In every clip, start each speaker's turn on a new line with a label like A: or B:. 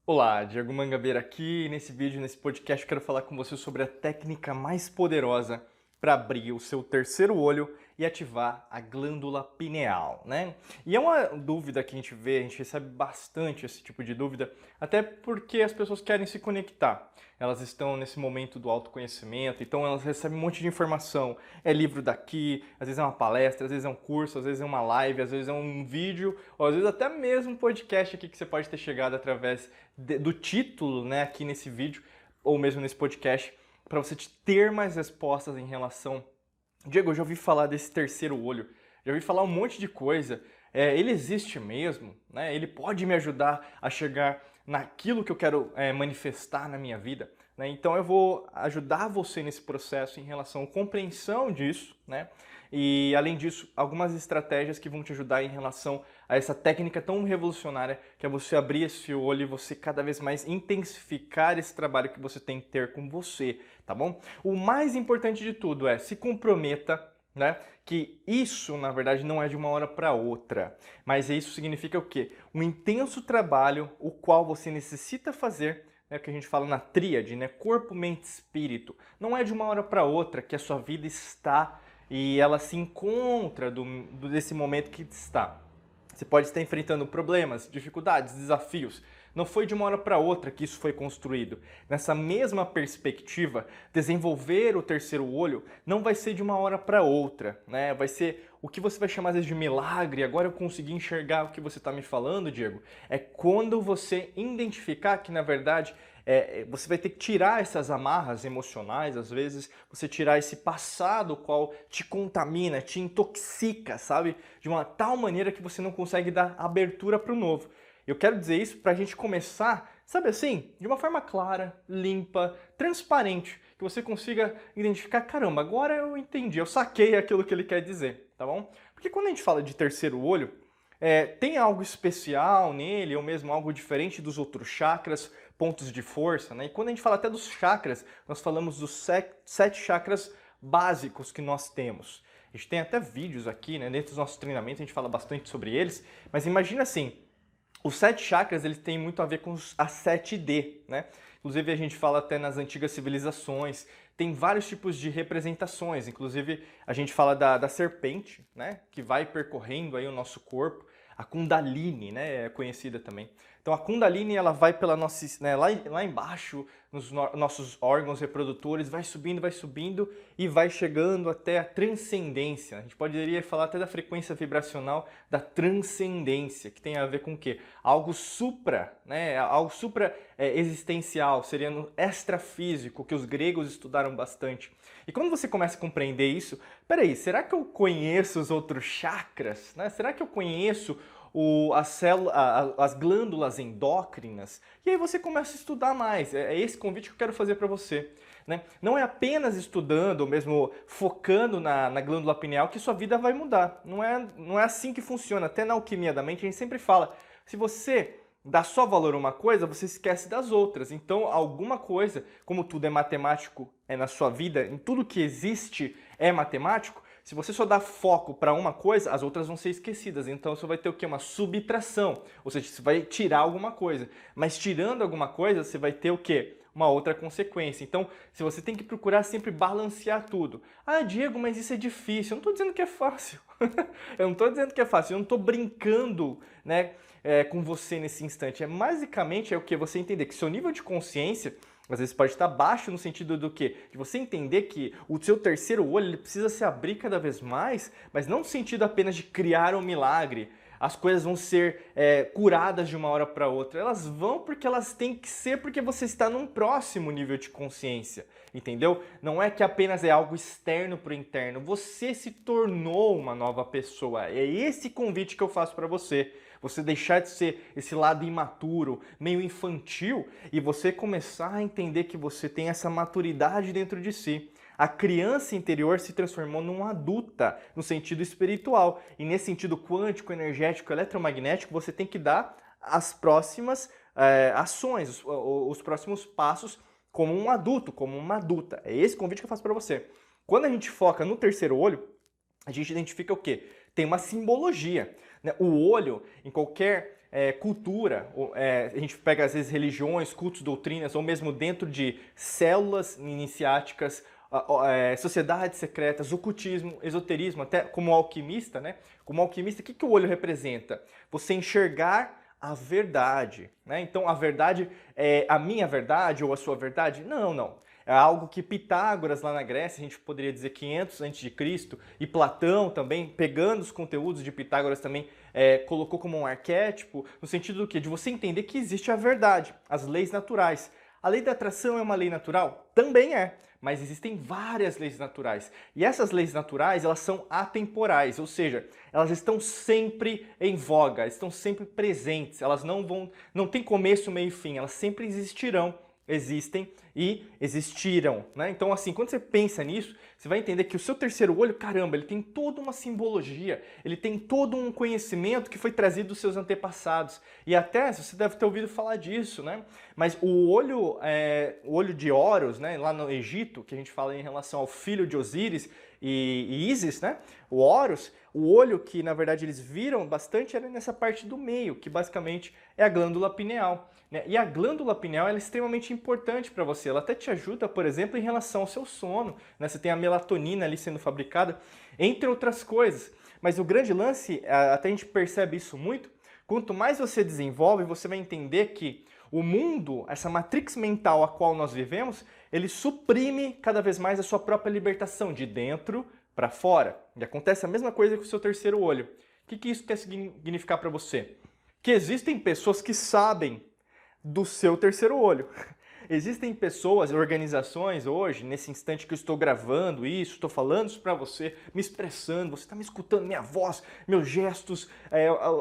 A: Olá, Diego Mangabeira aqui. Nesse vídeo, nesse podcast, eu quero falar com você sobre a técnica mais poderosa para abrir o seu terceiro olho e ativar a glândula pineal, né? E é uma dúvida que a gente recebe bastante esse tipo de dúvida, até porque as pessoas querem se conectar. Elas estão nesse momento do autoconhecimento, então elas recebem um monte de informação. É livro daqui, às vezes é uma palestra, às vezes é um curso, às vezes é uma live, às vezes é um vídeo, ou às vezes até mesmo um podcast aqui que você pode ter chegado através do título, né, aqui nesse vídeo, ou mesmo nesse podcast, para você ter mais respostas em relação. Diego, eu já ouvi falar desse terceiro olho, já ouvi falar um monte de coisa. Ele existe mesmo, né? Ele pode me ajudar a chegar naquilo que eu quero manifestar na minha vida, né? Então eu vou ajudar você nesse processo em relação à compreensão disso, né? E além disso, algumas estratégias que vão te ajudar em relação a essa técnica tão revolucionária que é você abrir esse olho e você cada vez mais intensificar esse trabalho que você tem que ter com você, tá bom? O mais importante de tudo é se comprometa, né? Que isso, na verdade, não é de uma hora para outra, mas isso significa o quê? Um intenso trabalho, o qual você necessita fazer, né, que a gente fala na tríade, né? Corpo, mente, espírito. Não é de uma hora para outra que a sua vida está e ela se encontra desse momento que está. Você pode estar enfrentando problemas, dificuldades, desafios. Não foi de uma hora para outra que isso foi construído. Nessa mesma perspectiva, desenvolver o terceiro olho não vai ser de uma hora para outra, né? Vai ser o que você vai chamar às vezes de milagre. Agora eu consegui enxergar o que você está me falando, Diego. É quando você identificar que, na verdade, você vai ter que tirar essas amarras emocionais, às vezes, você tirar esse passado qual te contamina, te intoxica, sabe? De uma tal maneira que você não consegue dar abertura para o novo. Eu quero dizer isso para a gente começar, sabe assim, de uma forma clara, limpa, transparente, que você consiga identificar, caramba, agora eu entendi, eu saquei aquilo que ele quer dizer, tá bom? Porque quando a gente fala de terceiro olho, tem algo especial nele, ou mesmo algo diferente dos outros chakras, pontos de força, né? E quando a gente fala até dos chakras, nós falamos dos sete chakras básicos que nós temos. A gente tem até vídeos aqui, né? Dentro dos nossos treinamentos a gente fala bastante sobre eles, mas imagina assim, os sete chakras eles têm muito a ver com a 7D, né? Inclusive a gente fala até nas antigas civilizações, tem vários tipos de representações, inclusive a gente fala da serpente, né? Que vai percorrendo aí o nosso corpo, a Kundalini, né? É conhecida também. Então a Kundalini ela vai pela nossa, né, lá embaixo, nos nossos órgãos reprodutores, vai subindo e vai chegando até a transcendência. A gente poderia falar até da frequência vibracional da transcendência, que tem a ver com o quê? Algo supra, né? Algo supra existencial, seria no extrafísico, que os gregos estudaram bastante. E quando você começa a compreender isso, peraí, será que eu conheço os outros chakras? Né? Será que eu conheço as glândulas endócrinas? E aí você começa a estudar mais. É esse convite que eu quero fazer para você. Né? Não é apenas estudando ou mesmo focando na glândula pineal que sua vida vai mudar. Não é assim que funciona. Até na alquimia da mente a gente sempre fala, se você dá só valor a uma coisa, você esquece das outras. Então, alguma coisa, como tudo é matemático na sua vida, em tudo que existe é matemático, se você só dá foco para uma coisa, as outras vão ser esquecidas. Então você vai ter o quê? Uma subtração. Ou seja, você vai tirar alguma coisa. Mas tirando alguma coisa, você vai ter o quê? Uma outra consequência. Então, se você tem que procurar sempre balancear tudo. Ah, Diego, mas isso é difícil. Eu não estou dizendo que é fácil. Eu não estou dizendo que é fácil. Eu não estou brincando, né, com você nesse instante. Basicamente é o que? Você entender que seu nível de consciência às vezes pode estar baixo no sentido do quê? De você entender que o seu terceiro olho ele precisa se abrir cada vez mais, mas não no sentido apenas de criar um milagre. As coisas vão ser curadas de uma hora para outra. Elas vão porque elas têm que ser porque você está num próximo nível de consciência. Entendeu? Não é que apenas é algo externo para o interno. Você se tornou uma nova pessoa. É esse convite que eu faço para você. Você deixar de ser esse lado imaturo, meio infantil, e você começar a entender que você tem essa maturidade dentro de si. A criança interior se transformou numa adulta, no sentido espiritual. E nesse sentido quântico, energético, eletromagnético, você tem que dar as próximas ações, os próximos passos como um adulto, como uma adulta. É esse convite que eu faço para você. Quando a gente foca no terceiro olho, a gente identifica o quê? Tem uma simbologia. Né? O olho, em qualquer cultura, a gente pega às vezes religiões, cultos, doutrinas, ou mesmo dentro de células iniciáticas, sociedades secretas, ocultismo, esoterismo, até como alquimista, né? Como alquimista, o que o olho representa? Você enxergar a verdade, né? Então a verdade é a minha verdade ou a sua verdade? Não, não. É algo que Pitágoras lá na Grécia, a gente poderia dizer 500 a.C., e Platão também, pegando os conteúdos de Pitágoras também, colocou como um arquétipo, no sentido do quê? De você entender que existe a verdade, as leis naturais. A lei da atração é uma lei natural? Também é, mas existem várias leis naturais. E essas leis naturais, elas são atemporais, ou seja, elas estão sempre em voga, estão sempre presentes, elas não têm começo, meio e fim, elas sempre existirão, existem e existiram, né? Então, assim, quando você pensa nisso, você vai entender que o seu terceiro olho, caramba, ele tem toda uma simbologia, ele tem todo um conhecimento que foi trazido dos seus antepassados. E até, você deve ter ouvido falar disso, né? Mas o olho de Horus, né, lá no Egito, que a gente fala em relação ao filho de Osíris e Ísis, né? O Horus, o olho que, na verdade, eles viram bastante era nessa parte do meio, que basicamente é a glândula pineal, né? E a glândula pineal ela é extremamente importante para você. Ela até te ajuda, por exemplo, em relação ao seu sono, né? Você tem a melatonina ali sendo fabricada, entre outras coisas. Mas o grande lance, até a gente percebe isso muito, quanto mais você desenvolve, você vai entender que o mundo, essa matrix mental a qual nós vivemos, ele suprime cada vez mais a sua própria libertação de dentro para fora. E acontece a mesma coisa com o seu terceiro olho. O que isso quer significar para você? Que existem pessoas que sabem do seu terceiro olho. Existem pessoas, organizações hoje, nesse instante que eu estou gravando isso, estou falando isso para você, me expressando, você está me escutando, minha voz, meus gestos,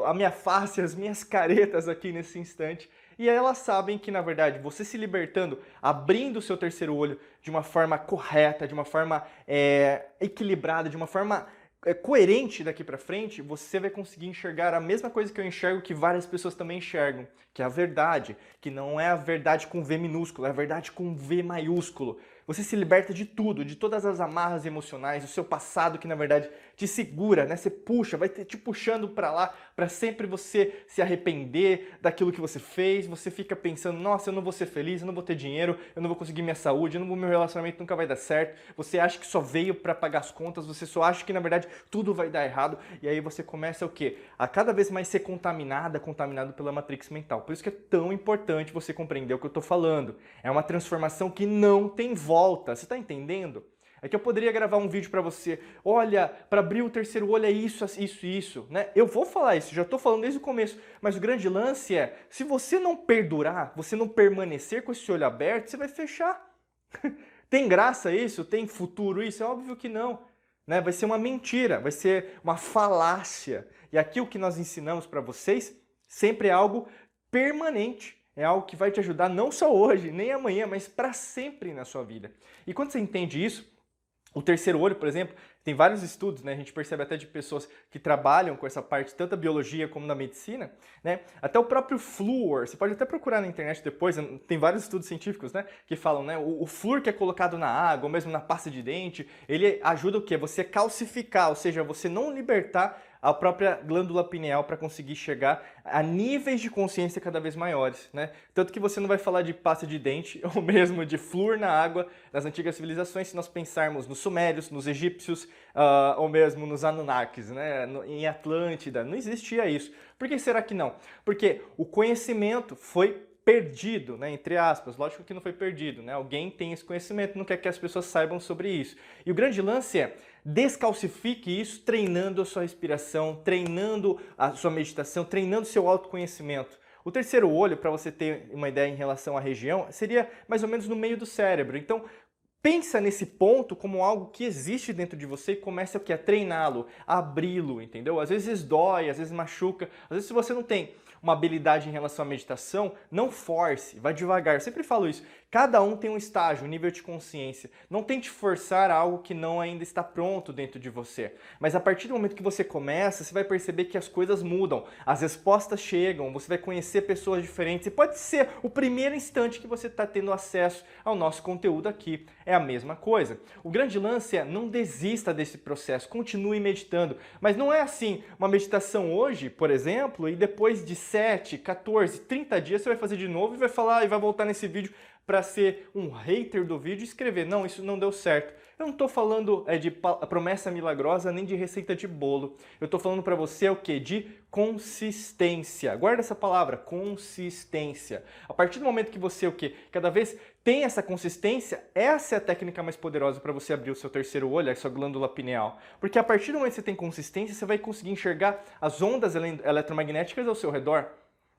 A: a minha face, as minhas caretas aqui nesse instante. E aí elas sabem que, na verdade, você se libertando, abrindo o seu terceiro olho de uma forma correta, de uma forma equilibrada, de uma forma coerente daqui para frente, você vai conseguir enxergar a mesma coisa que eu enxergo, que várias pessoas também enxergam, que é a verdade, que não é a verdade com V minúsculo, é a verdade com V maiúsculo. Você se liberta de tudo, de todas as amarras emocionais, do seu passado que na verdade te segura, né? Você puxa, vai te puxando para lá, para sempre você se arrepender daquilo que você fez. Você fica pensando, nossa, eu não vou ser feliz, eu não vou ter dinheiro, eu não vou conseguir minha saúde, meu relacionamento nunca vai dar certo. Você acha que só veio para pagar as contas, você só acha que na verdade tudo vai dar errado. E aí você começa o quê? A cada vez mais ser contaminado pela matrix mental. Por isso que é tão importante você compreender o que eu estou falando. É uma transformação que não tem volta. Você está entendendo? É que eu poderia gravar um vídeo para você, olha, para abrir o terceiro olho é isso, né? Eu vou falar isso, já estou falando desde o começo, mas o grande lance é, se você não perdurar, você não permanecer com esse olho aberto, você vai fechar. Tem graça isso? Tem futuro isso? É óbvio que não. Né? Vai ser uma mentira, vai ser uma falácia. E aqui o que nós ensinamos para vocês sempre é algo permanente. É algo que vai te ajudar não só hoje, nem amanhã, mas para sempre na sua vida. E quando você entende isso, o terceiro olho, por exemplo, tem vários estudos, né? A gente percebe até de pessoas que trabalham com essa parte, tanto da biologia como da medicina, né? Até o próprio flúor, você pode até procurar na internet depois, tem vários estudos científicos, né? Que falam, né? O flúor que é colocado na água, ou mesmo na pasta de dente, ele ajuda o quê? Você calcificar, ou seja, você não libertar a própria glândula pineal para conseguir chegar a níveis de consciência cada vez maiores, né? Tanto que você não vai falar de pasta de dente ou mesmo de flúor na água nas antigas civilizações se nós pensarmos nos sumérios, nos egípcios ou mesmo nos Anunnakis, né? Em Atlântida. Não existia isso. Por que será que não? Porque o conhecimento foi perdido, né, entre aspas, lógico que não foi perdido, né? Alguém tem esse conhecimento, não quer que as pessoas saibam sobre isso. E o grande lance é, descalcifique isso treinando a sua respiração, treinando a sua meditação, treinando o seu autoconhecimento. O terceiro olho, para você ter uma ideia em relação à região, seria mais ou menos no meio do cérebro. Então, pensa nesse ponto como algo que existe dentro de você e comece a treiná-lo, a abri-lo, entendeu? Às vezes dói, às vezes machuca, às vezes se você não tem uma habilidade em relação à meditação, não force, vai devagar. Eu sempre falo isso. Cada um tem um estágio, um nível de consciência. Não tente forçar algo que não ainda está pronto dentro de você. Mas a partir do momento que você começa, você vai perceber que as coisas mudam, as respostas chegam, você vai conhecer pessoas diferentes. E pode ser o primeiro instante que você está tendo acesso ao nosso conteúdo aqui. É a mesma coisa. O grande lance é não desista desse processo, continue meditando. Mas não é assim, uma meditação hoje, por exemplo, e depois de 7, 14, 30 dias você vai fazer de novo e vai falar e vai voltar nesse vídeo para ser um hater do vídeo e escrever, não, isso não deu certo. Eu não estou falando de promessa milagrosa nem de receita de bolo. Eu estou falando para você o quê? De consistência. Guarda essa palavra, consistência. A partir do momento que você o quê? Cada vez tem essa consistência, essa é a técnica mais poderosa para você abrir o seu terceiro olho, a sua glândula pineal. Porque a partir do momento que você tem consistência, você vai conseguir enxergar as ondas eletromagnéticas ao seu redor.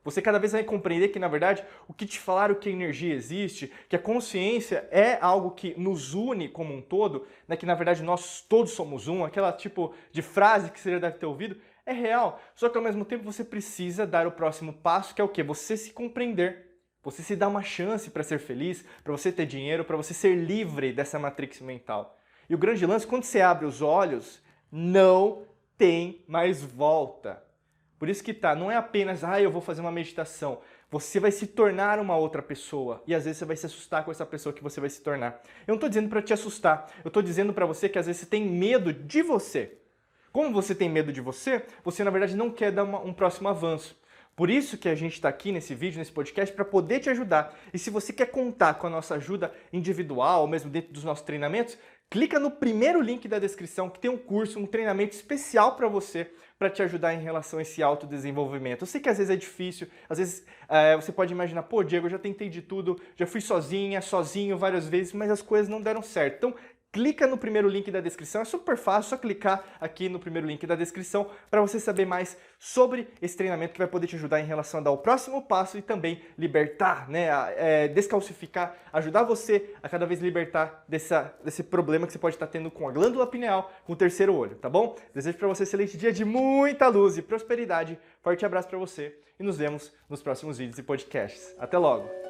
A: Você cada vez vai compreender que, na verdade, o que te falaram que a energia existe, que a consciência é algo que nos une como um todo, né, que na verdade nós todos somos um, aquela tipo de frase que você já deve ter ouvido, é real. Só que ao mesmo tempo você precisa dar o próximo passo, que é o quê? Você se compreender. Você se dá uma chance para ser feliz, para você ter dinheiro, para você ser livre dessa matrix mental. E o grande lance, quando você abre os olhos, não tem mais volta. Por isso que não é apenas, eu vou fazer uma meditação. Você vai se tornar uma outra pessoa e às vezes você vai se assustar com essa pessoa que você vai se tornar. Eu não estou dizendo para te assustar, eu estou dizendo para você que às vezes você tem medo de você. Como você tem medo de você, você na verdade não quer dar um próximo avanço. Por isso que a gente está aqui nesse vídeo, nesse podcast, para poder te ajudar. E se você quer contar com a nossa ajuda individual, ou mesmo dentro dos nossos treinamentos, clica no primeiro link da descrição que tem um curso, um treinamento especial para você, para te ajudar em relação a esse autodesenvolvimento. Eu sei que às vezes é difícil, às vezes você pode imaginar, pô, Diego, eu já tentei de tudo, já fui sozinho várias vezes, mas as coisas não deram certo. Então, clica no primeiro link da descrição, é super fácil, só clicar aqui no primeiro link da descrição para você saber mais sobre esse treinamento que vai poder te ajudar em relação a dar o próximo passo e também libertar, né, descalcificar, ajudar você a cada vez libertar desse problema que você pode estar tendo com a glândula pineal, com o terceiro olho, tá bom? Desejo para você um excelente dia de muita luz e prosperidade. Forte abraço para você e nos vemos nos próximos vídeos e podcasts. Até logo!